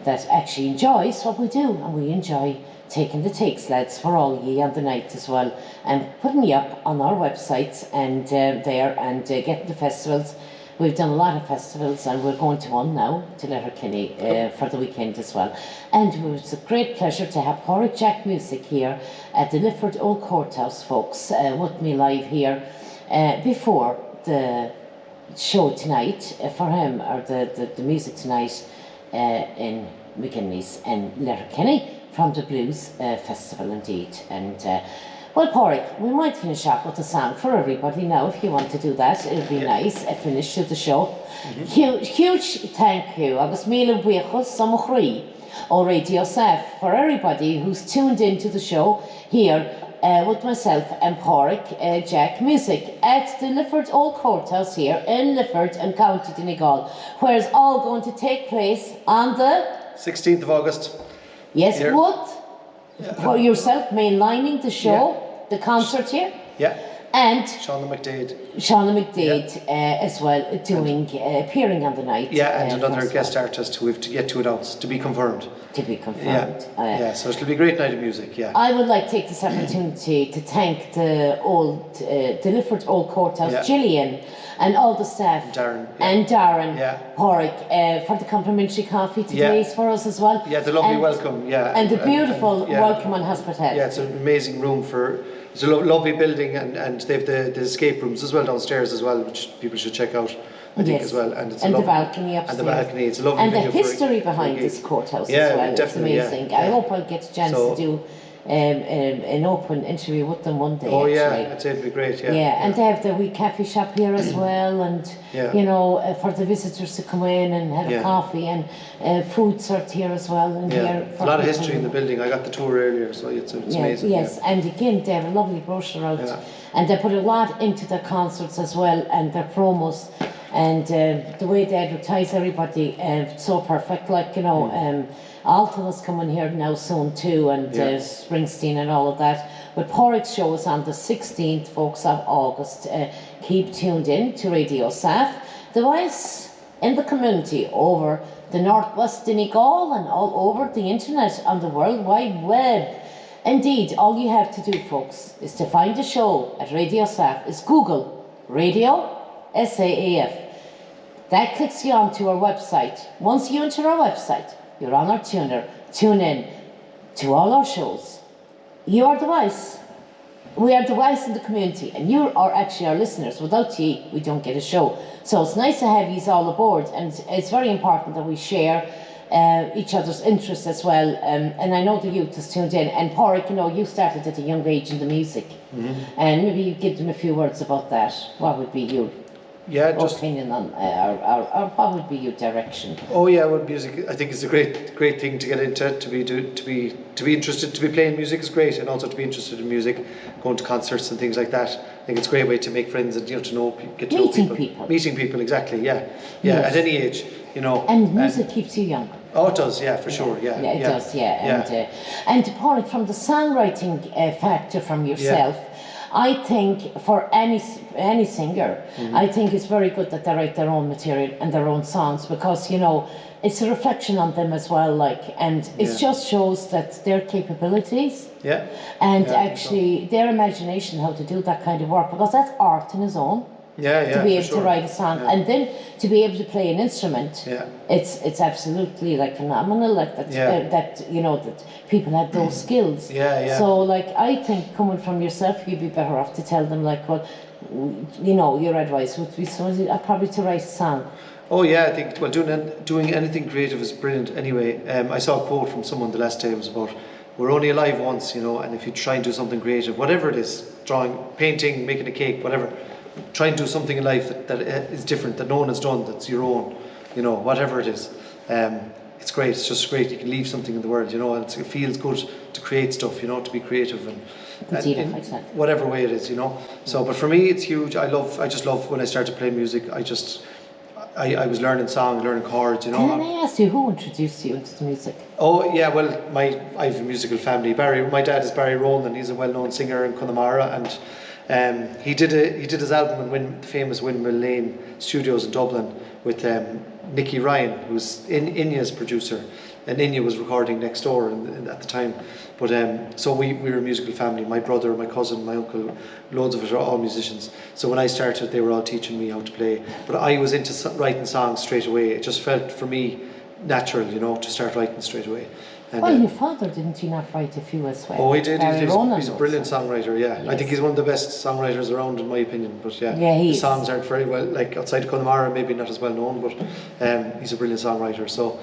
that actually enjoys what we do, and we enjoy taking the takes, lads, for all ye on the night as well, and putting ye up on our websites and there, and getting the festivals. We've done a lot of festivals, and we're going to one now, to Letterkenny, for the weekend as well. And it was a great pleasure to have Padriag Jack Music here at the Lifford Old Courthouse, folks, with me live here before the show tonight for him, or the music tonight in McGinley's in Letterkenny from the Blues Festival indeed. And well, Pádraig, we might finish up with a song for everybody now, if you want to do that. It would be nice, a finish to the show. Huge thank you, agus míle buíochas samachrí on Radio SAAF for everybody who's tuned into the show here with myself and Pádraig Jack Music at the Lifford Old Courthouse here in Lifford and County Donegal, where it's all going to take place on the 16th of August. Yes, here. For yourself mainlining the show, the concert here. Yeah. And Shauna McDade as well, doing appearing on the night. Yeah, and another guest artist who we've yet to announce, to be confirmed. To be confirmed. Yeah, so it'll be a great night of music, yeah. I would like to take this opportunity to thank the Lifford Old Courthouse, Gillian, and all the staff. And Darren. Pádraig, for the complimentary coffee today for us as well. Yeah, the lovely welcome, And the beautiful welcome and hospitality. Yeah, it's an amazing room for... It's a lovely building, and they have the escape rooms as well downstairs as well, which people should check out, I think, as well. And it's the balcony upstairs. And the balcony, it's a lovely and the history behind this courthouse as well. Definitely, it's amazing. I hope I'll get a chance to do an open interview with them one day. Oh yeah, I'd say it'd be great. Yeah, and they have the wee cafe shop here as well, and you know, for the visitors to come in and have a coffee, and food served here as well. And here a lot of history in the building. I got the tour earlier, so it's amazing. Yes, and again they have a lovely brochure out, and they put a lot into their concerts as well and their promos. And the way they advertise everybody, so perfect. Like, you know, Alton is coming here now soon too, and Springsteen and all of that. But Porrick's show is on the 16th, folks, of August. Keep tuned in to Radio SAAF, the voice in the community over the Northwest Donegal and all over the internet on the World Wide Web. Indeed, all you have to do, folks, is to find the show at Radio SAAF. Is Google Radio SAAF. That clicks you onto our website. Once you enter our website, you're on our tuner. Tune in to all our shows. You are the voice. We are the voice in the community, and you are actually our listeners. Without you, we don't get a show. So it's nice to have you all aboard, and it's very important that we share each other's interests as well. And I know the youth is tuned in. And Porrick, you know, you started at a young age in the music, and maybe you give them a few words about that. What would be your opinion on, or what would be your direction? Oh yeah, well, music, I think it's a great thing to get into. To be interested, to be playing music is great, and also to be interested in music, going to concerts and things like that. I think it's a great way to make friends and, you know, get to know people. Meeting people, exactly. Yeah, yes. At any age, you know. And music keeps you young. Oh, it does, yeah, for sure, yeah. Yeah, it does, yeah. And Porrick, from the songwriting factor from yourself, I think for any singer, I think it's very good that they write their own material and their own songs, because, you know, it's a reflection on them as well, like, and it just shows that their capabilities and actually their imagination, how to do that kind of work, because that's art in its own. To be able to write a song and then to be able to play an instrument, it's absolutely like phenomenal. Like that you know, that people have those skills. So like, I think coming from yourself, you'd be better off to tell them, like, well, you know, your advice would be probably to write a song. Oh yeah, I think, well, doing anything creative is brilliant anyway. I saw a quote from someone the last day. It was about, we're only alive once, you know, and if you try and do something creative, whatever it is, drawing, painting, making a cake, whatever, try and do something in life that is different, that no one has done, that's your own, you know, whatever it is. It's great, it's just great. You can leave something in the world, you know, and it feels good to create stuff, you know, to be creative and in whatever way it is, you know. So, but for me, it's huge. I just love when I started playing music. I was learning songs, learning chords, you know. Can I ask you, who introduced you into the music? Oh yeah, well, I have a musical family. My dad is Barry Rowan, and he's a well-known singer in Connemara, and he did his album in the famous Windmill Lane Studios in Dublin with Nicky Ryan, who's Inya's producer, and Inya was recording next door at the time. But so we were a musical family. My brother, my cousin, my uncle, loads of us are all musicians. So when I started, they were all teaching me how to play. But I was into writing songs straight away. It just felt for me natural, you know, to start writing straight away. And, well, your father, didn't he not write a few as well? Oh, he did. He's a brilliant songwriter, yeah. Yes. I think he's one of the best songwriters around, in my opinion. But his songs aren't very well, like outside of Connemara, maybe not as well known, but he's a brilliant songwriter. So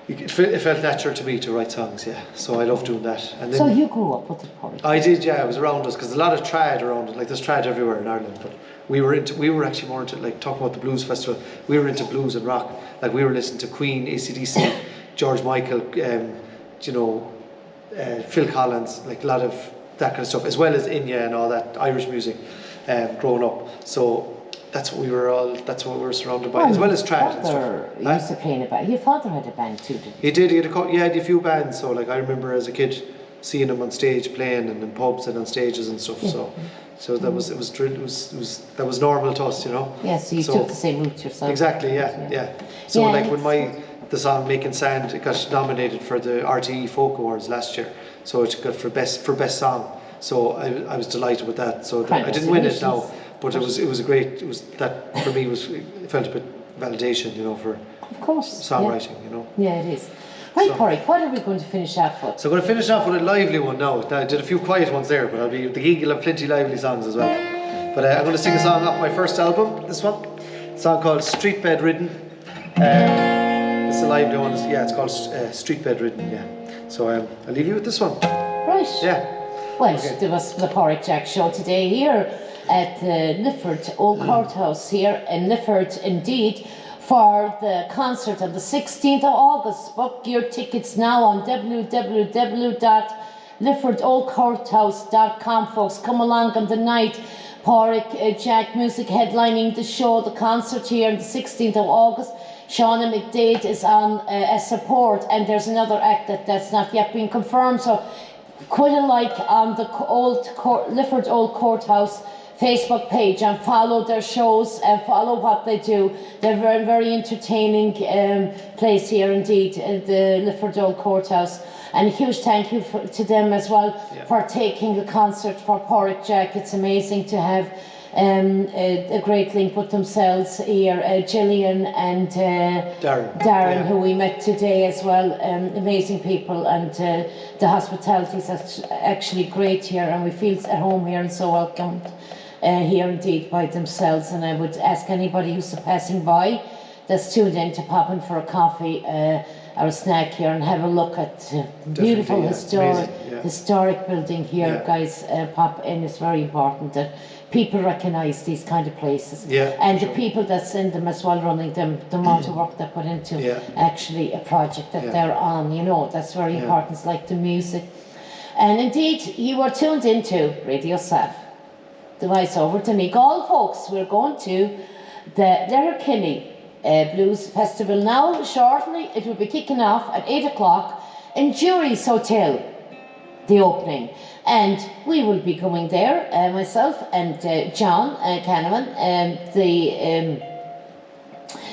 it felt natural to me to write songs, yeah. So I love doing that. And then, so you grew up with the Porrick? I did, yeah. I was around us, because there's a lot of trad around it. Like, there's trad everywhere in Ireland, but we were actually more into, like, talking about the blues festival, we were into blues and rock. Like, we were listening to Queen, AC/DC, George Michael, you know, Phil Collins, like a lot of that kind of stuff, as well as Inya and all that Irish music, growing up. So that's what we were surrounded by, as well as trad and stuff. Used to play in a band. Your father had a band too, didn't he? He did. He had a few bands. So like, I remember as a kid seeing him on stage playing, and in pubs and on stages and stuff. So that was normal to us, you know. Yeah. So you took the same route yourself. Exactly. Yeah. So like when the song "Making Sand," it got nominated for the RTE Folk Awards last year. So it got for best song. So I was delighted with that. So I didn't win it now, but it was that for me it felt a bit validation, you know, for songwriting, you know. Yeah, it is. Right, Porrick, what are we going to finish off with? So we're going to finish off with a lively one now. I did a few quiet ones there, but the gig will have plenty lively songs as well. But I'm going to sing a song off my first album, this one. A song called Street Bed Ridden. It's a lively one. It's called Street Bed Ridden, yeah. So I'll leave you with this one. Right. Yeah. Well, there was the Padriag Jack show today here at the Lifford Old Courthouse here in Lifford, indeed, for the concert on the 16th of August. Book your tickets now on www.saaf.ie. LiffordOldCourthouse.com, folks. Come along on the night. Padriag Jack music headlining the show, the concert here on the 16th of August. Shauna McDade is on as support, and there's another act that's not yet been confirmed. So quite a like on the Lifford Old Courthouse Facebook page, and follow their shows and follow what they do. They're very, very entertaining place here indeed, the Lifford Old Courthouse. And a huge thank you to them as well for taking the concert for Padriag Jack. It's amazing to have a great link with themselves here, Gillian and Darren, who we met today as well. Amazing people, and the hospitality is actually great here, and we feel at home here and so welcomed here indeed by themselves. And I would ask anybody who's passing by that's tuned in to pop in for a coffee or a snack here and have a look at beautiful historic building here, guys. Pop in. It's very important that people recognise these kind of places, and the people that's in them as well, running them, the amount of work they put into actually a project that they're on. You know, that's very important. It's like the music. And indeed, you are tuned into Radio SAAF. Device over to Nicole, folks. We're going to the Letterkenny Blues Festival now shortly. It will be kicking off at 8 o'clock in Jury's Hotel, the opening. And we will be going there, myself and John Canavan, the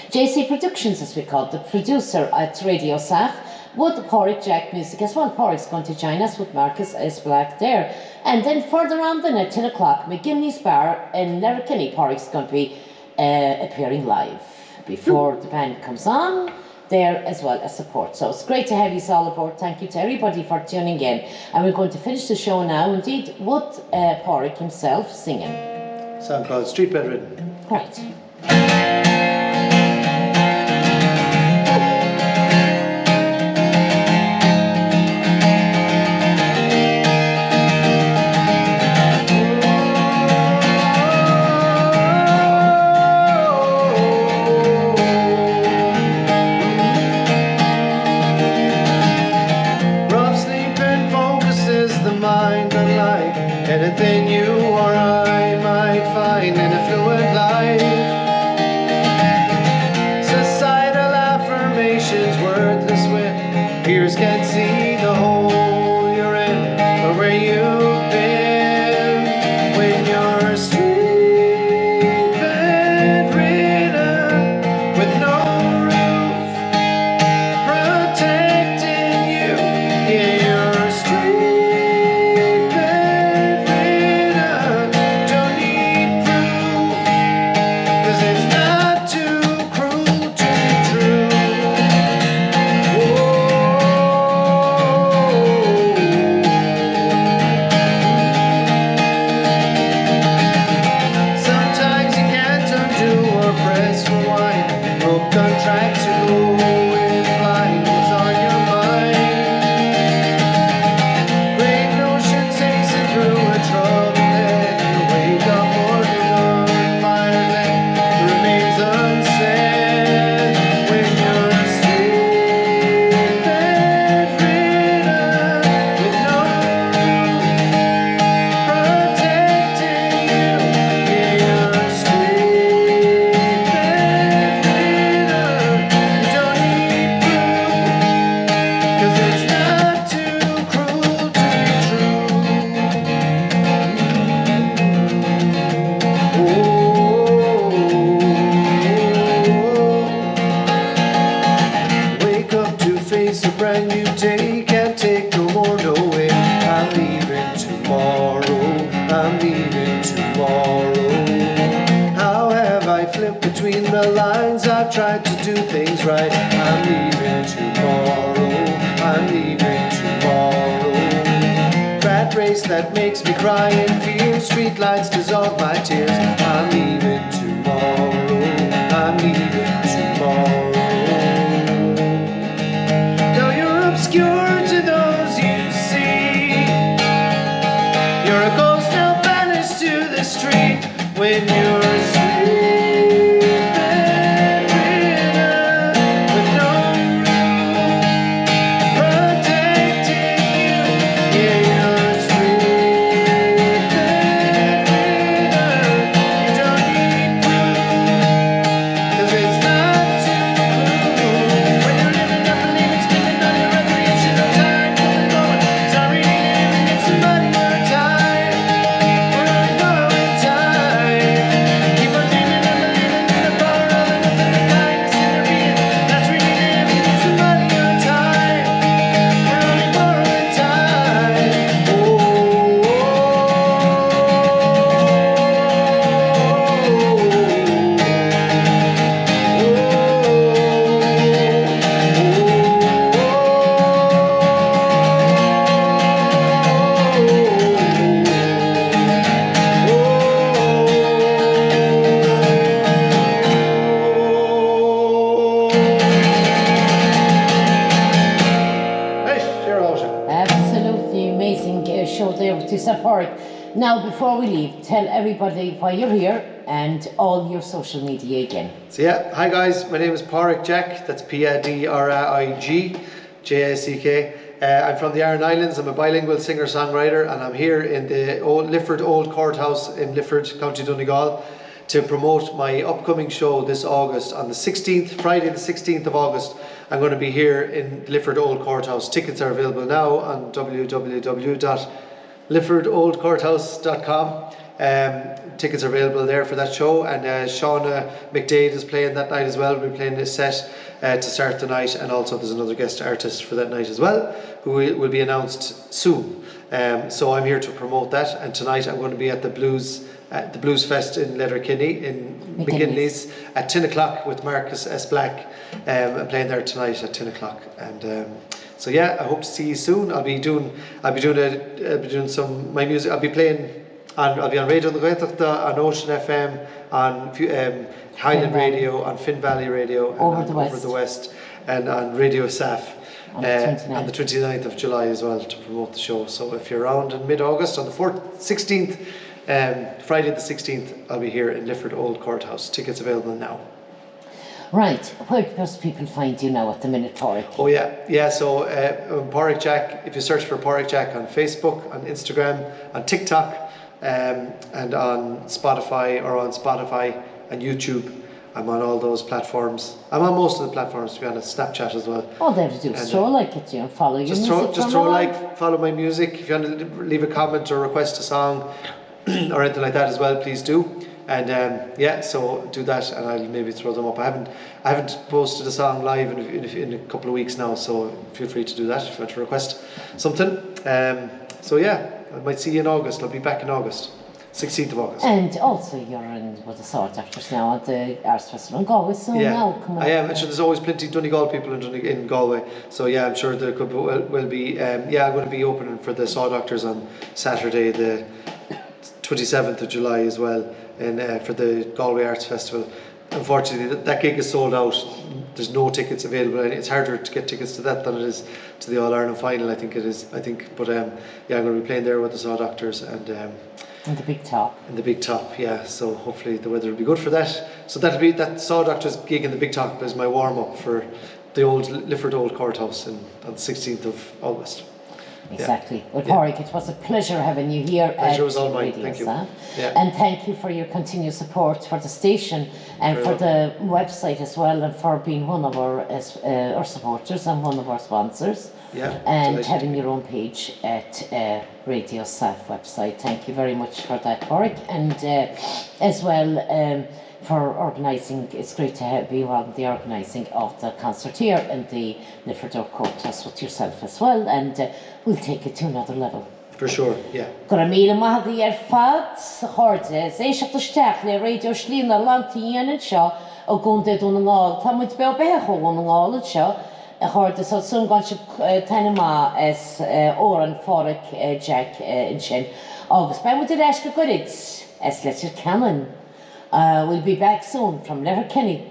JC Productions, as we call it, the producer at Radio SAAF, with the Padriag Jack music as well. Padriag's going to join us with Marcus S. Black there. And then further on then at 10 o'clock, McGimney's Bar in Letterkenny, Padriag's going to be appearing live before the band comes on there as well as support. So it's great to have you all aboard. Thank you to everybody for tuning in. And we're going to finish the show now, indeed, with Padriag himself singing. Song called Street Bedridden. Right. Anything you or I might find in a fluid life. Societal affirmations worthless when peers can't see the hole you're in or where you've been. When you're street bedridden with no roof protecting you, you're street. Tried to do things right. I'm leaving tomorrow. I'm leaving tomorrow. Rat race that makes me cry in fear. Street lights dissolve my tears. I'm leaving tomorrow. I'm leaving tomorrow. Though you're obscure to those you see, you're a ghost now banished to the street when you're asleep. Yeah. show there with yourself, Pádraig. Now, before we leave, tell everybody why you're here and all your social media again. So yeah, hi guys, my name is Padriag Jack, that's Padriag Jack. I'm from the Aran Islands, I'm a bilingual singer-songwriter, and I'm here in the Lifford Old Courthouse in Lifford, County Donegal, to promote my upcoming show this August. On the 16th, Friday the 16th of August, I'm going to be here in Lifford Old Courthouse. Tickets are available now on www.liffordoldcourthouse.com. Tickets are available there for that show, and Shauna McDade is playing that night as well. We'll be playing a set to start the night, and also there's another guest artist for that night as well, who will be announced soon. So I'm here to promote that, and tonight I'm going to be at the Blues Fest in Letterkenny in McGinley's at 10 o'clock with Marcus S. Black. I'm playing there tonight at 10 o'clock, and so yeah, I hope to see you soon. I'll be doing some my music. I'll be on Radio the Gaeltachta, on Ocean FM, on Highland Radio, on Finn Valley Radio, and over the West, and on Radio SAAF on the 29th of July as well, to promote the show. So if you're around in mid-August, on the 16th, Friday the 16th, I'll be here in Lifford Old Courthouse. Tickets available now. Right, where does people find you now at the minute, Pádraig? Oh yeah. So Padriag Jack. If you search for Padriag Jack on Facebook, on Instagram, on TikTok, and on Spotify and YouTube, I'm on all those platforms. I'm on most of the platforms, to be honest. Snapchat as well. All they have to do is throw a like at you and follow your music. Just throw a like, follow my music. If you want to leave a comment or request a song or anything like that as well, please do. And so do that, and I'll maybe throw them up. I haven't posted a song live in a couple of weeks now, so feel free to do that if you want to request something. So yeah, I might see you in August. I'll be back in August, 16th of August. And also you're in with the Sword Actors now at the Arts Festival in Galway, so now come on. I am, and sure there's always plenty of Donegal people in Galway, so yeah, I'm sure there will be, I'm going to be opening for the Saw Doctors on Saturday the 27th of July as well, and for the Galway Arts Festival. Unfortunately, that gig is sold out. There's no tickets available, and it's harder to get tickets to that than it is to the All Ireland final. I think, but I'm going to be playing there with the Saw Doctors and in the Big Top. In the Big Top, yeah. So hopefully the weather will be good for that. So that'll be that Saw Doctors gig in the Big Top is my warm up for the old Lifford Old Courthouse on the 16th of August. Exactly. Well, Pádraig, it was a pleasure having you here. Pleasure was all mine. Thank you. And thank you for your continued support for the station and for the website as well, and for being one of our supporters and one of our sponsors. Yeah. And having your own page at Radio SAAF website. Thank you very much for that, Pádraig, and as well for organising. It's great to be involved in the organising of the concert here in the Lifford Old Courthouse with yourself as well, and we'll take it to another level. For sure, yeah. Gur míle maithí fad chuirde, éisteach le radio slína lantaíanaan seo a gúnda dún an gáil. Tá muid be bethe chun an gáil seo a chuirde so sun gan si tainna as óran Pádraig Jack in sin. Agus be muid eis go gorid as leis canon. We'll be back soon from Letterkenny,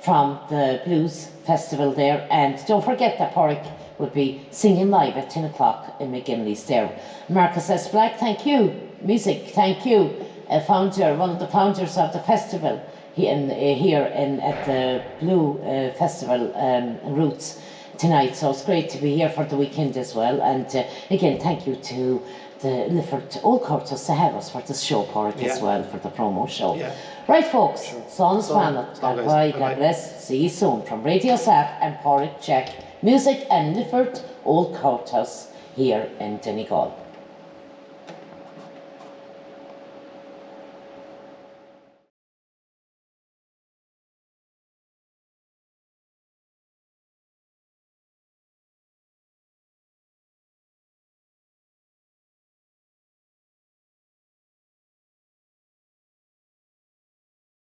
from the Blues Festival there, and don't forget that Pádraig will be singing live at 10 o'clock in McGinley's there. Marcus S. Black, thank you. Music, thank you. One of the founders of the festival here at the Blue Festival Roots tonight. So it's great to be here for the weekend as well. And again, thank you to the Lifford Old Courthouse to have us for this show, Pádraig, as well, for the promo show. Yeah. Right, folks, Son Spannet. Bye, God bless. See you soon from Radio SAAF and Pádraig Jack. Music and Lifford Old Courthouse here in Donegal.